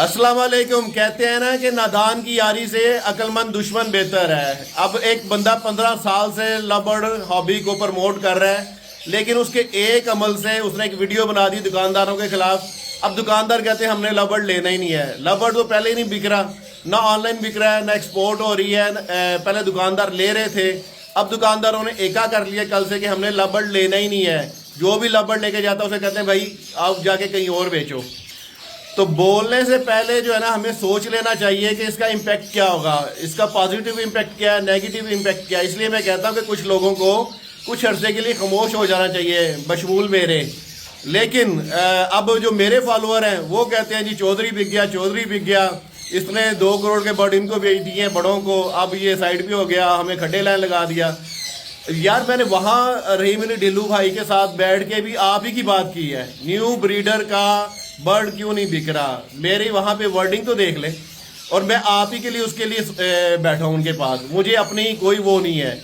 अस्सलाम वालेकुम। कहते हैं ना कि नादान की यारी से अक्लमंद दुश्मन बेहतर है। अब एक बंदा 15 साल से लबड़ हॉबी को प्रमोट कर रहा है, लेकिन उसके एक अमल से उसने एक वीडियो बना दी दुकानदारों के खिलाफ। अब दुकानदार कहते हैं हमने लबड़ लेना ही नहीं है। लबड़ तो पहले ही नहीं बिक रहा, ना ऑनलाइन बिक रहा है, ना एक्सपोर्ट हो रही है। पहले दुकानदार ले रहे थे, अब दुकानदारों ने एका कर लिया कल से कि हमने लबड़ लेना ही नहीं है। जो भी लबड़ लेके जाता है उसे कहते हैं भाई आप जाके कहीं और बेचो। तो बोलने से पहले जो है ना हमें सोच लेना चाहिए कि इसका इम्पैक्ट क्या होगा, इसका पॉजिटिव इम्पैक्ट क्या है, नेगेटिव इम्पैक्ट क्या है। इसलिए मैं कहता हूँ कि कुछ लोगों को कुछ अरसे के लिए खामोश हो जाना चाहिए, बशमूल मेरे। लेकिन अब जो मेरे फॉलोअर हैं वो कहते हैं जी चौधरी बिक गया, चौधरी बिक गया, इसने 2 करोड़ के बर्ड इनको बेच दिए बड़ों को, अब ये साइड पे हो गया, हमें खड्डे लाइन लगा दिया। यार मैंने वहाँ रहीम अली ढिल्लू भाई के साथ बैठ के भी आप ही की बात की है। न्यू ब्रीडर का बर्ड क्यों नहीं बिक रहा, मेरी वहाँ पे वर्डिंग तो देख ले। और मैं आप ही के लिए उसके लिए बैठा हूँ उनके पास, मुझे अपनी कोई वो नहीं है।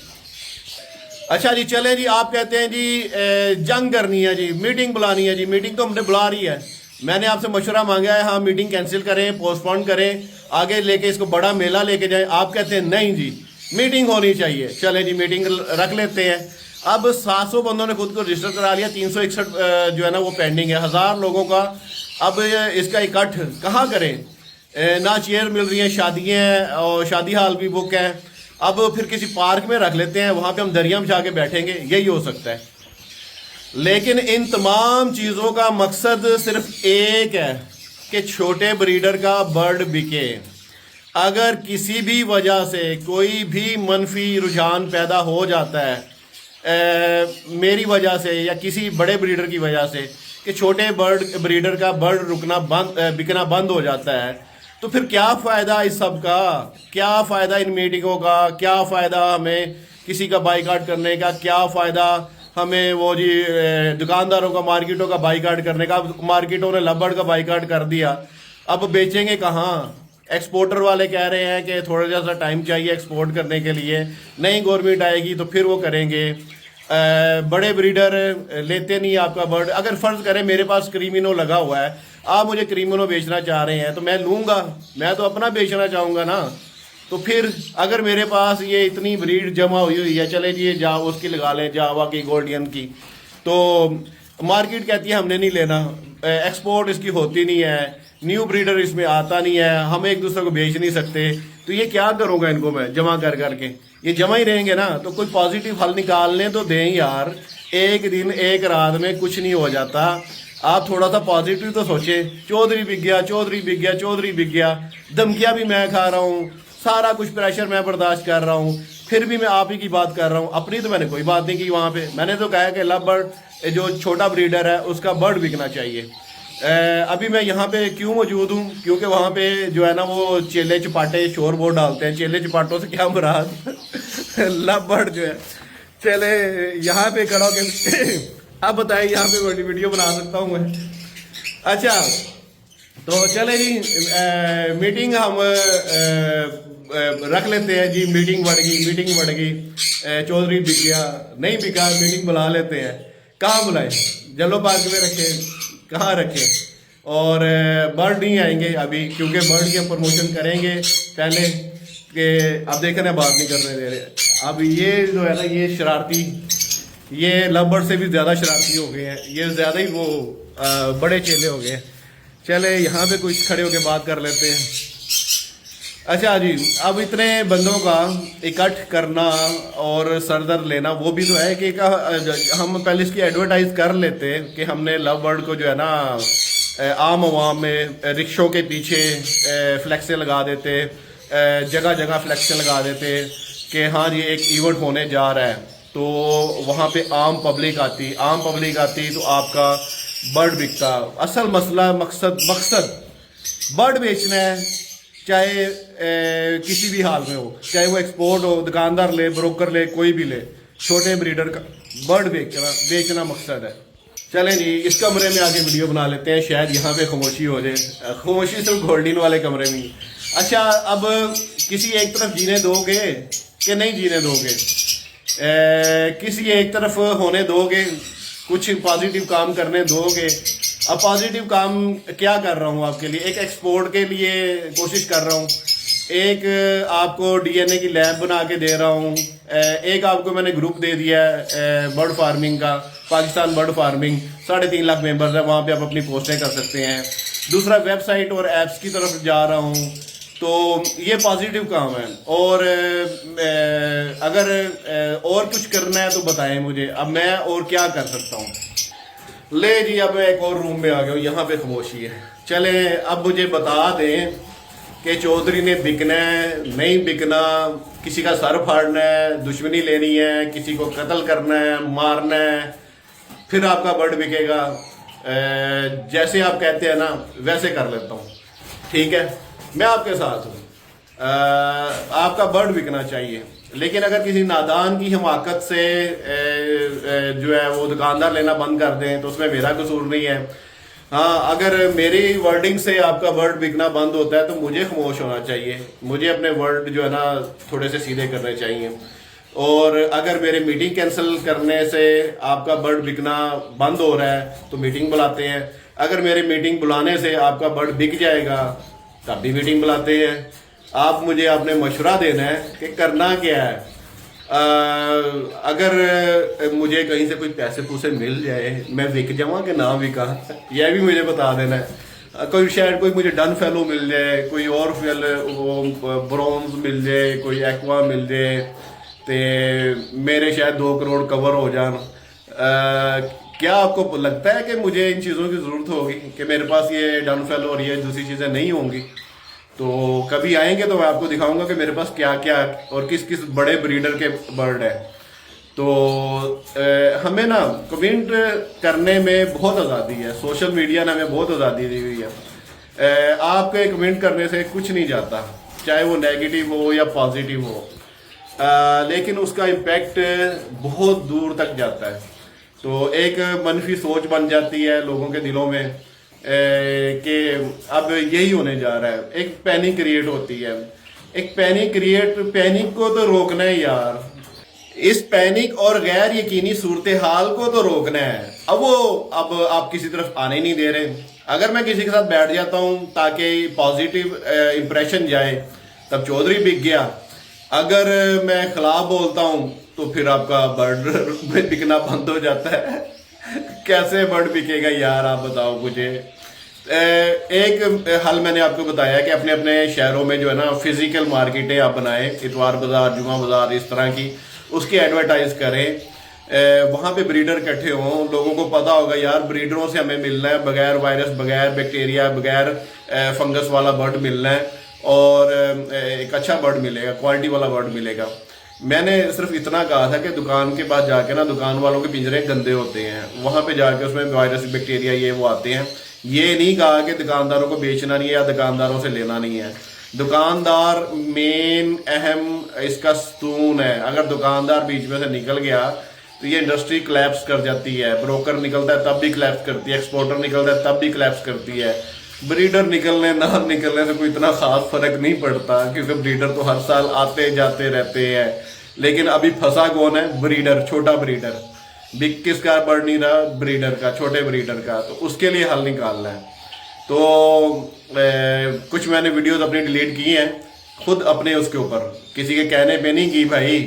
अच्छा जी चले जी, आप कहते हैं जी जंग करनी है जी, मीटिंग बुलानी है जी। मीटिंग तो हमने बुला रही है, मैंने आपसे मशवरा मांगा है, हाँ मीटिंग कैंसिल करें, पोस्टपोन करें, आगे लेके इसको बड़ा मेला लेके जाएं। आप कहते हैं नहीं जी मीटिंग होनी चाहिए। चले जी मीटिंग रख लेते हैं। अब 700 बंदों ने खुद को रजिस्टर करा लिया, 361 जो है ना वो पेंडिंग है, 1000 लोगों का। अब इसका इकट्ठ कहाँ करें, ना चेयर मिल रही है, शादियाँ और शादी हाल भी बुक है। अब फिर किसी पार्क में रख लेते हैं, वहाँ पे हम दरिया बिछा के बैठेंगे, यही हो सकता है। लेकिन इन तमाम चीज़ों का मकसद सिर्फ एक है कि छोटे ब्रीडर का बर्ड बिके। अगर किसी भी वजह से कोई भी मनफी रुझान पैदा हो जाता है मेरी वजह से या किसी बड़े ब्रीडर की वजह से कि छोटे बर्ड ब्रीडर का बर्ड बिकना बंद हो जाता है, तो फिर क्या फ़ायदा इस सब का, क्या फ़ायदा इन मीटिंगों का, क्या फ़ायदा हमें किसी का बाइकाट करने का, क्या फ़ायदा हमें वो जी दुकानदारों का मार्केटों का बाइकाट करने का। मार्केटों ने लबड़ का बाइकाट कर दिया, अब बेचेंगे कहाँ। एक्सपोर्टर वाले कह रहे हैं कि थोड़ा सा टाइम चाहिए एक्सपोर्ट करने के लिए, नई गवर्नमेंट आएगी तो फिर वो करेंगे। बड़े ब्रीडर लेते नहीं आपका बर्ड। अगर फ़र्ज़ करें मेरे पास क्रीमिनो लगा हुआ है, आप मुझे क्रीमिनो बेचना चाह रहे हैं तो मैं लूँगा, मैं तो अपना बेचना चाहूँगा ना। तो फिर अगर मेरे पास ये इतनी ब्रीड जमा हुई है, चले जी जा उसकी लगा लें, जावा की, गोल्डियन की, तो मार्केट कहती है हमने नहीं लेना, एक्सपोर्ट इसकी होती नहीं है, न्यू ब्रीडर इसमें आता नहीं है, हम एक दूसरे को बेच नहीं सकते, तो ये क्या करूँगा इनको मैं जमा कर करके, ये जमा ही रहेंगे ना। तो कोई पॉजिटिव हल निकालने तो दें यार, एक दिन एक रात में कुछ नहीं हो जाता। आप थोड़ा सा पॉजिटिव तो सोचें। चौधरी बिक गया, चौधरी बिक गया, चौधरी बिक गया, धमकियाँ भी मैं खा रहा हूँ, सारा कुछ प्रेशर मैं बर्दाश्त कर रहा हूँ, फिर भी मैं आप ही की बात कर रहा हूँ। अपनी तो मैंने कोई बात नहीं की वहाँ पे, मैंने तो कहा कि लव बर्ड जो छोटा ब्रीडर है उसका बर्ड बिकना चाहिए। अभी मैं यहाँ पे क्यों मौजूद हूँ, क्योंकि वहाँ पे जो है ना वो चेले चपाटे शोर वोर डालते हैं। चेले चपाटों से क्या मुराद लव बर्ड जो है, चले यहाँ पे खड़ा होकर आप बताएं यहाँ पे बड़ी वीडियो बना सकता हूँ मैं। अच्छा तो चले जी मीटिंग हम रख लेते हैं जी। मीटिंग बढ़ गई, मीटिंग बढ़ गई, चौधरी बिक गया, नहीं बिका, मीटिंग बुला लेते हैं। कहाँ बुलाएं, जलो पार्क में रखें, कहाँ रखें। और बर्ड नहीं आएंगे अभी, क्योंकि बर्ड की हम प्रमोशन करेंगे पहले कि अब देखना बात नहीं करने दे रहे। अब ये जो है ना ये शरारती, ये लव बर्ड से भी ज़्यादा शरारती हो गए हैं, ये ज़्यादा ही वो बड़े चेले हो गए। चले यहाँ पे कुछ खड़े होके बात कर लेते हैं। अच्छा जी, अब इतने बंदों का इकट्ठ करना और सरदर्द लेना वो भी तो है कि हम पहले इसकी एडवर्टाइज कर लेते कि हमने लव बर्ड को जो है ना आम आवाम में रिक्शों के पीछे फ्लैक्सें लगा देते, जगह जगह फ्लैक्सें लगा देते कि हाँ जी एक इवेंट होने जा रहा है, तो वहाँ पे आम पब्लिक आती तो आपका बर्ड बिकता। असल मसला मकसद बर्ड बेचना है, चाहे किसी भी हाल में हो, चाहे वो एक्सपोर्ट हो, दुकानदार ले, ब्रोकर ले, कोई भी ले, छोटे ब्रीडर का बर्ड बेचना मकसद है। चलें जी इस कमरे में आके वीडियो बना लेते हैं, शायद यहाँ पे खामोशी हो जाए। खामोशी सिर्फ गोल्डन वाले कमरे में। अच्छा अब किसी एक तरफ जीने दोगे कि नहीं जीने दोगे, किसी एक तरफ होने दोगे कुछ पॉजिटिव काम करने दोगे। अब पॉजिटिव काम क्या कर रहा हूँ आपके लिए, एक एक्सपोर्ट के लिए कोशिश कर रहा हूँ, एक आपको डीएनए की लैब बना के दे रहा हूँ, एक आपको मैंने ग्रुप दे दिया है बर्ड फार्मिंग का, Pakistan bird farming, 3.5 lakh members है, वहाँ पे आप अपनी पोस्टें कर सकते हैं। दूसरा वेबसाइट और ऐप्स की तरफ जा रहा हूँ, तो ये पॉजिटिव काम है। और अगर और कुछ करना है तो बताएं मुझे, अब मैं और क्या कर सकता हूँ। ले जी, अब मैं एक और रूम में आ गया हूँ, यहाँ पे खामोशी है। चले अब मुझे बता दें कि चौधरी ने बिकना है नहीं बिकना, किसी का सर फाड़ना है, दुश्मनी लेनी है, किसी को कत्ल करना है, मारना है, फिर आपका बर्ड बिकेगा। जैसे आप कहते हैं ना वैसे कर लेता हूँ, ठीक है, मैं आपके साथ हूँ। आपका बर्ड बिकना चाहिए, लेकिन अगर किसी नादान की हिमाकत से जो है वो दुकानदार लेना बंद कर दें तो उसमें मेरा कसूर नहीं है। हाँ, अगर मेरी वर्डिंग से आपका वर्ड बिकना बंद होता है तो मुझे खामोश होना चाहिए, मुझे अपने वर्ड जो है ना थोड़े से सीधे करने चाहिए। और अगर मेरे मीटिंग कैंसिल करने से आपका वर्ड बिकना बंद हो रहा है तो मीटिंग बुलाते हैं। अगर मेरे मीटिंग बुलाने से आपका वर्ड बिक जाएगा तब भी मीटिंग बुलाते हैं। आप मुझे आपने मशवरा देना है कि करना क्या है। अगर मुझे कहीं से कोई पैसे पूसे मिल जाए, मैं विक जाऊँ कि ना विका, यह भी मुझे बता देना है। कोई शायद कोई मुझे डन फेलो मिल जाए, कोई और फेल वो ब्रॉन्ज मिल जाए, कोई एक्वा मिल जाए, तो मेरे शायद 2 करोड़ कवर हो जान। क्या आपको लगता है कि मुझे इन चीज़ों की ज़रूरत होगी कि मेरे पास ये डन फेलो और ये दूसरी चीज़ें नहीं होंगी? तो कभी आएंगे तो मैं आपको दिखाऊंगा कि मेरे पास क्या क्या और किस किस बड़े ब्रीडर के बर्ड है। तो हमें ना कमेंट करने में बहुत आज़ादी है, सोशल मीडिया ने हमें बहुत आज़ादी दी हुई है। आपके कमेंट करने से कुछ नहीं जाता, चाहे वो नेगेटिव हो या पॉजिटिव हो, लेकिन उसका इम्पैक्ट बहुत दूर तक जाता है। तो एक मनफी सोच बन जाती है लोगों के दिलों में कि अब यही होने जा रहा है, एक पैनिक क्रिएट होती है। एक पैनिक को तो रोकना है यार, इस पैनिक और गैर यकीनी सूरत हाल को तो रोकना है। अब आप किसी तरफ आने नहीं दे रहे। अगर मैं किसी के साथ बैठ जाता हूँ ताकि पॉजिटिव इंप्रेशन जाए तब चौधरी बिक गया, अगर मैं खिलाफ बोलता हूँ तो फिर आपका बर्ड बिकना बंद हो जाता है। कैसे बर्ड बिकेगा यार, आप बताओ मुझे। एक हल मैंने आपको बताया कि अपने अपने शहरों में जो है ना फिजिकल मार्केटें आप बनाएं, इतवार बाजार, जुमा बाजार, इस तरह की, उसकी एडवर्टाइज करें। वहाँ पे ब्रीडर इकट्ठे हों, लोगों को पता होगा यार ब्रीडरों से हमें मिलना है, बगैर वायरस, बगैर बैक्टीरिया, बगैर फंगस वाला बर्ड मिलना है, और एक अच्छा बर्ड मिलेगा, क्वालिटी वाला बर्ड मिलेगा। मैंने सिर्फ इतना कहा था कि दुकान के पास जाके ना, दुकान वालों के पिंजरे गंदे होते हैं, वहाँ पे जाके उसमें वायरस, बैक्टीरिया ये वो आते हैं। ये नहीं कहा कि दुकानदारों को बेचना नहीं है या दुकानदारों से लेना नहीं है। दुकानदार मेन अहम इसका स्तून है। अगर दुकानदार बीच में से निकल गया तो ये इंडस्ट्री क्लैप्स कर जाती है। ब्रोकर निकलता है तब भी क्लैप्स करती है, एक्सपोर्टर निकलता है तब भी क्लैप्स करती है। ब्रीडर निकलने ना निकलने से कोई इतना खास फर्क नहीं पड़ता, क्योंकि ब्रीडर तो हर साल आते जाते रहते हैं। लेकिन अभी फंसा कौन है? ब्रीडर, छोटा ब्रीडर। बिग किसका बर्ड नहीं रहा? ब्रीडर का, छोटे ब्रीडर का। तो उसके लिए हल निकालना है। तो कुछ मैंने वीडियोस अपनी डिलीट की हैं, खुद अपने उसके ऊपर, किसी के कहने पे नहीं की भाई,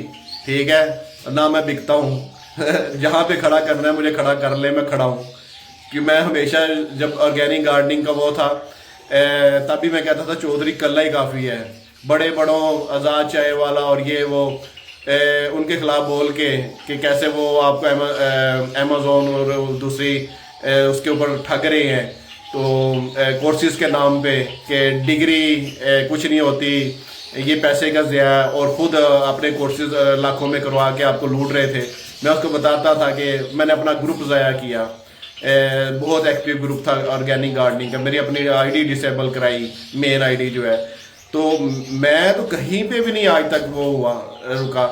ठीक है ना। मैं बिकता हूँ जहाँ पे खड़ा करना है मुझे खड़ा कर ले, मैं खड़ा हूँ। कि मैं हमेशा जब ऑर्गेनिक गार्डनिंग का वो था तब भी मैं कहता था चौधरी कल्ला ही काफ़ी है। बड़े बड़ों आज़ाद चाय वाला और ये वो उनके खिलाफ बोल के कि कैसे वो आपको अमेज़ोन और दूसरी उसके ऊपर ठग रहे हैं। तो कोर्सेज के नाम पे कि डिग्री कुछ नहीं होती, ये पैसे का ज़िया, और ख़ुद अपने कोर्सेज लाखों में करवा के आपको लूट रहे थे। मैं उसको बताता था कि मैंने अपना ग्रुप ज़ाया किया, बहुत एक्टिव ग्रुप था ऑर्गेनिक गार्डनिंग का, मेरी अपनी आईडी डिसेबल कराई, मेन आईडी जो है। तो मैं तो कहीं पे भी नहीं आज तक वो हुआ रुका।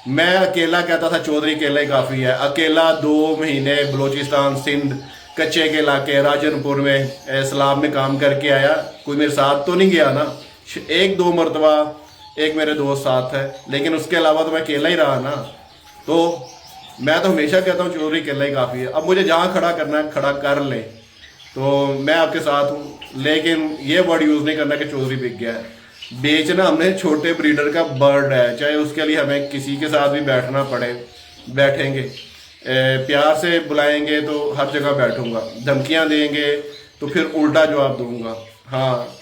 मैं अकेला कहता था चौधरी अकेला ही काफ़ी है। अकेला 2 महीने बलूचिस्तान, सिंध, कच्चे के इलाके, राजनपुर में, इस्लाम में काम करके आया। कोई मेरे साथ तो नहीं गया ना, 1-2 मरतबा एक मेरे दोस्त साथ है, लेकिन उसके अलावा तो मैं अकेला ही रहा ना। तो मैं तो हमेशा कहता हूँ चौधरी केला ही काफ़ी है। अब मुझे जहाँ खड़ा करना है खड़ा कर ले, तो मैं आपके साथ हूँ, लेकिन ये वर्ड यूज़ नहीं करना कि चौधरी बिक गया है। बेचना हमने छोटे ब्रीडर का बर्ड है, चाहे उसके लिए हमें किसी के साथ भी बैठना पड़े बैठेंगे, प्यार से बुलाएंगे तो हर जगह बैठूंगा, धमकियाँ देंगे तो फिर उल्टा जवाब दूंगा। हाँ,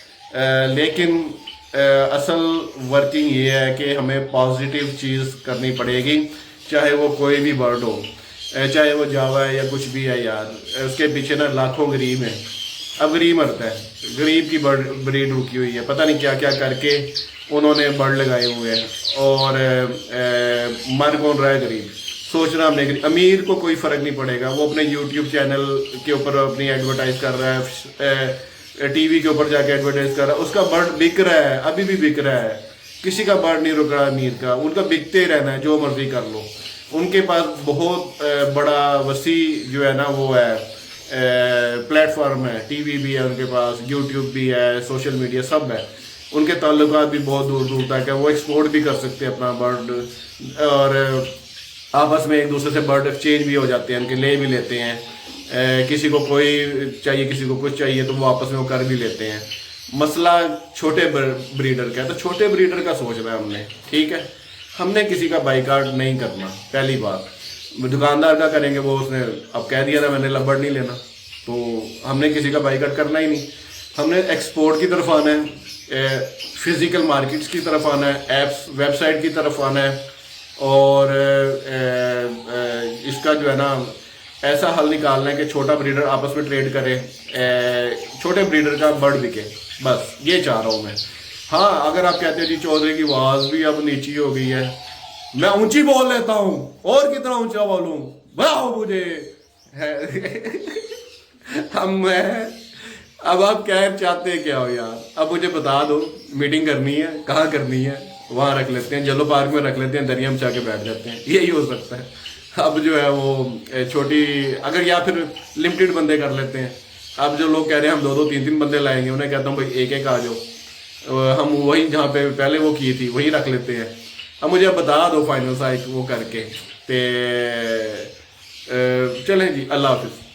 लेकिन असल वर्किंग ये है कि हमें पॉजिटिव चीज़ करनी पड़ेगी, चाहे वो कोई भी बर्ड हो, चाहे वो जावा है या कुछ भी है यार। उसके पीछे ना लाखों गरीब हैं। अब गरीब मरता है, गरीब की बर्ड ब्रीड रुकी हुई है, पता नहीं क्या क्या करके उन्होंने बर्ड लगाए हुए हैं, और मर कौन रहा है गरीब। सोचना हमने, अमीर को कोई फ़र्क नहीं पड़ेगा, वो अपने यूट्यूब चैनल के ऊपर अपनी एडवर्टाइज कर रहा है, टीवी के ऊपर जाके एडवर्टाइज कर रहा है, उसका बर्ड बिक रहा है, अभी भी बिक रहा है। किसी का बर्ड नहीं रुक रहा अमीर का, उनका बिकते ही रहना है, जो मर्जी कर लो। उनके पास बहुत बड़ा वसी जो है ना वो है प्लेटफॉर्म है, टीवी भी है उनके पास, यूट्यूब भी है, सोशल मीडिया सब है। उनके ताल्लुकात भी बहुत दूर दूर तक है, वो एक्सपोर्ट भी कर सकते हैं अपना बर्ड, और आपस में एक दूसरे से बर्ड एक्सचेंज भी हो जाते हैं, उनके ले भी लेते हैं। किसी को कोई चाहिए, किसी को कुछ चाहिए, तो वो आपस में वो कर भी लेते हैं। मसला छोटे ब्रीडर का है, तो छोटे ब्रीडर का सोच रहा है हमने, ठीक है। हमने किसी का बाइकाट नहीं करना, पहली बात। दुकानदार का करेंगे, वो उसने अब कह दिया था मैंने लबर्ड नहीं लेना, तो हमने किसी का बाइकाट करना ही नहीं। हमने एक्सपोर्ट की तरफ आना है, फिजिकल मार्केट्स की तरफ आना है, ऐप्स वेबसाइट की तरफ आना है, और इसका जो है ना ऐसा हल निकालना है कि छोटा ब्रीडर आपस में ट्रेड करे, छोटे ब्रीडर का बर्ड बिके, बस ये चाह रहा हूँ मैं। हाँ, अगर आप कहते हैं जी चौधरी की आवाज़ भी अब नीची हो गई है, मैं ऊंची बोल लेता हूँ, और कितना ऊंचा बोलूँ, बताओ मुझे है। हम अब आप क्या चाहते हैं क्या हो यार, अब मुझे बता दो। मीटिंग करनी है, कहाँ करनी है, वहाँ रख लेते हैं, जलो पार्क में रख लेते हैं, दरिया में जाके बैठ जाते हैं, यही हो सकता है। अब जो है वो छोटी, अगर या फिर लिमिटेड बंदे कर लेते हैं। अब जो लोग कह रहे हैं हम 2-2 3-3 बंदे लाएंगे, उन्हें कहता हूँ भाई एक एक आ जाओ, हम वही जहाँ पे पहले वो की थी वही रख लेते हैं। अब मुझे बता दो फाइनल सा एक वो करके, ते चलें जी, अल्लाह हाफिज़।